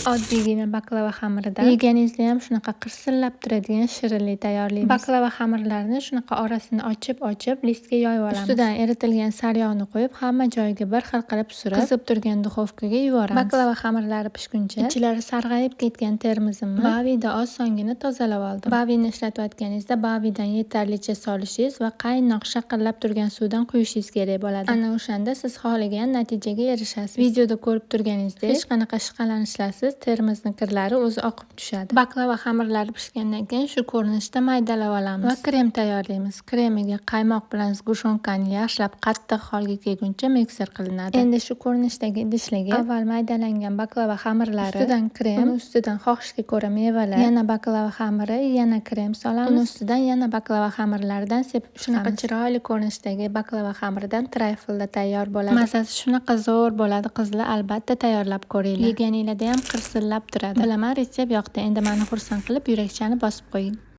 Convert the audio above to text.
Oddiygina baklava xamiridan yeganingizda ham shunaqa qirsillab turadigan shirinlik tayyorlaymiz. Baklava xamirlarini shunaqa orasini ochib listga yoyib olamiz. Ustidan eritilgan saryog'ni qo'yib, hamma joyiga bir xil qilib surib, qizib turgan duxovkaga yuboramiz. Baklava xamirlari pishguncha ichlari sarg'ayib ketgan termizimni bavida osongina tozalab oldim. Bavini ishlatayotganingizda bavidan yetarlicha solishingiz va qaynoq shaqillab turgan suvdan quyishingiz kerak bo'ladi. Ana o'shanda siz xohlagan natijaga erishasiz. Videoda ko'rib turganingizdek hech qanaqa ishqalanishlaringiz termizni kirlari o'zi oqib tushadi. Baklava xamirlari pishgandan keyin shu ko'rinishda maydalab olamiz va krem tayyorlaymiz. Kremiga qaymoq bilan sgushonkani yaxshilab qattiq holga kelguncha mikser qilinadi. Endi shu ko'rinishdagi idishlarga avval maydalangan baklava xamirlari, ustidan krem, ustidan xohishga ko'ra mevalar, yana baklava xamiri, yana krem solamiz. Uni ustidan yana baklava xamirlaridan sepib shunaqa chiroyli ko'rinishdagi baklava xamiridan trayflda tayyor bo'ladi. Mazasi shunaqa zo'r bo'ladi, qizlar albatta tayyorlab ko'ringlar. Yeganinglarda ham qirsillab turadi. Bilaman, retsept yoqdi. Endi meni xursand qilib yurakchani bosib qo'ying.